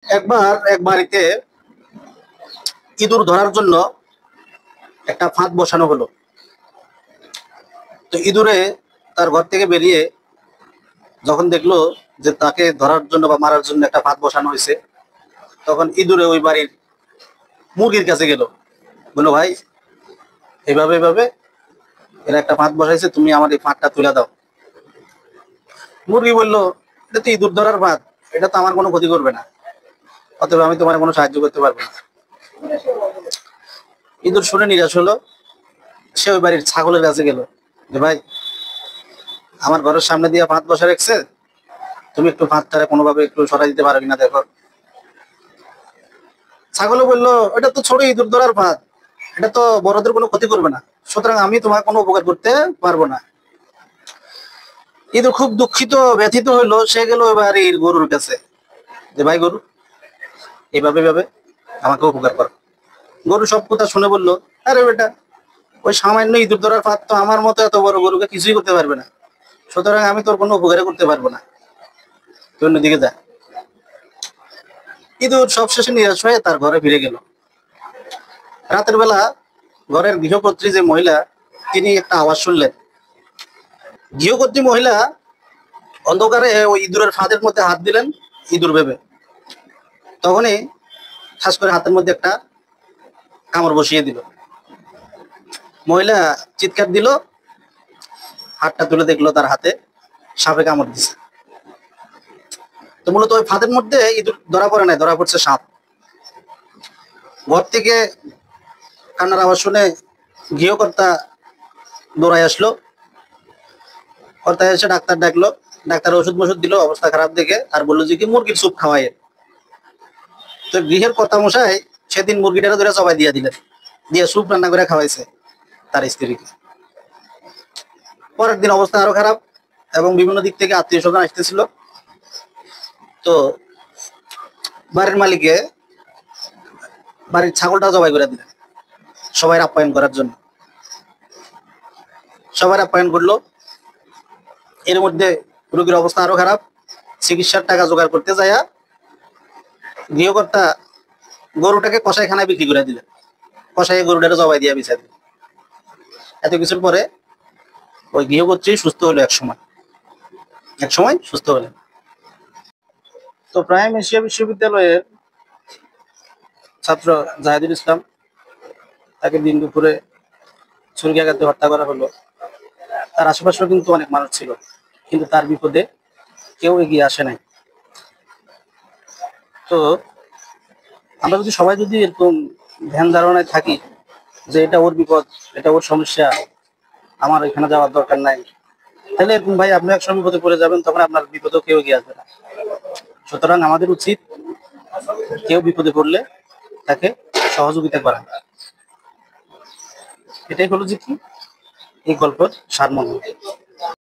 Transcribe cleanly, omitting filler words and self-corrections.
একবার এক বাড়িতে ইঁদুর ধরার জন্য একটা ফাঁদ বসানো হলো। তো ইঁদুরে তার ঘর থেকে বেরিয়ে যখন দেখলো যে তাকে ধরার জন্য বা মারার জন্য একটা ফাঁদ বসানো হয়েছে, তখন ইঁদুরে ওই বাড়ির মুরগির কাছে গেল, বললো ভাই এভাবে এভাবে এরা একটা ফাঁদ বসাইছে, তুমি আমার এই ফাঁদটা তুলে দাও। মুরগি বললো, এটা তো ইঁদুর ধরার ফাঁদ, এটা তো আমার কোনো ক্ষতি করবে না, অতএব আমি তোমার কোনো সাহায্য করতে পারবো না। ইঁদুর শুনে নিরাশ হলো। সে ওই বাড়ির ছাগলের কাছে গেল, যে ভাই আমার ঘরের সামনে দিয়ে ফাঁদ বসা রেখেছে, তুমি একটু ফাঁদটারে কোনোভাবে একটু সরাই দিতে পারো কিনা দেখো। ছাগলও বললো, এটা তো ছোট ইঁদুর ধরার ফাঁদ, এটা তো বড়দের কোনো ক্ষতি করবে না, সুতরাং আমি তোমার কোনো উপকার করতে পারবো না। ইঁদুর খুব দুঃখিত ব্যথিত হইলো। সে গেল ওই বাড়ির গরুর কাছে, যে ভাই গরু এইভাবে ভাবে আমাকে উপকার করো। গরু সব কথা শুনে বললো, আরে বেটা ওই সামান্য ইঁদুর ধরার ফাঁদ তো আমার মতো এত বড় গরুকে কিছুই করতে পারবে না, সুতরাং আমি তোর কোনো উপকার করতে পারবো না, তুই অন্যদিকে যা। ইঁদুর সবশেষে নিরাশ হয়ে তার ঘরে ফিরে গেল। রাতের বেলা ঘরের গৃহকর্ত্রী যে মহিলা, তিনি একটা আওয়াজ শুনলেন। গৃহকর্ত্রী মহিলা অন্ধকারে ওই ইঁদুরের ফাঁদের মধ্যে হাত দিলেন ইঁদুর ভেবে। তখনই ঠাস করে হাতের মধ্যে একটা কামড় বসিয়ে দিল। মহিলা চিৎকার দিল, হাতটা তুলে দেখলো তার হাতে সাপে কামড় দিছে। তো মূলত ওই ফাঁদের মধ্যে ইঁদুর ধরা পড়ে নাই, ধরা পড়ছে সাপ। ঘর থেকে কান্নার আওয়াজ শুনে গৃহকর্তা দৌড়ায় আসলো। কর্তায় এসে ডাক্তার ডাকলো। ডাক্তার ওষুধ মষুধ দিল অবস্থা খারাপ দেখে, আর বললো যে কি মুরগির স্যুপ খাওয়াই। তো গৃহের কর্তা মশাই সেদিন মুরগিটারে ধরে সবাই দিয়ে দিলেন, দিয়ে স্যুপ রান্না করে খাওয়াইছে তার স্ত্রীকে। পরের দিন অবস্থা আরো খারাপ, এবং বিভিন্ন দিক থেকে আত্মীয় স্বজন আসতেছিল। তো বাড়ির মালিকে বাড়ির ছাগলটা জবাই করে দিলেন সবাই আপ্যায়ন করার জন্য। সবাই আপ্যায়ন করলো। এর মধ্যে রোগীর অবস্থা আরো খারাপ। চিকিৎসার টাকা জোগাড় করতে যাইয়া গৃহকর্তা গরুটাকে কসাইখানায় বিক্রি করে দিলেন। কসাই গরুটাকে জবাই দিয়ে বিচার দিল। এত কিছুর পরে ওই গৃহকর্ত্রী সুস্থ হলো এক সময় সুস্থ হলেন। তো প্রাইম এশিয়া বিশ্ববিদ্যালয়ের ছাত্র জাহিদুল ইসলাম, তাকে দিন দুপুরে ছুরিকাঘাতে হত্যা করা হলো। তার আশেপাশেও কিন্তু অনেক মানুষ ছিল, কিন্তু তার বিপদে কেউ এগিয়ে আসে নাই। তো আমরা যদি সবাই যদি এরকম ধ্যান ধারণায় থাকি যে এটা ওর বিপদ, এটা ওর সমস্যা, আমার এখানে যাওয়ার দরকার নাই, তাহলে এরকম ভাই আপনি একসময় বিপদে পড়ে যাবেন, তখন আপনার বিপদেও কেউ এগিয়ে আসবে না। সুতরাং আমাদের উচিত কেউ বিপদে পড়লে তাকে সহযোগিতা করা। এটাই হলো যে কি এই গল্পের সারমর্ম।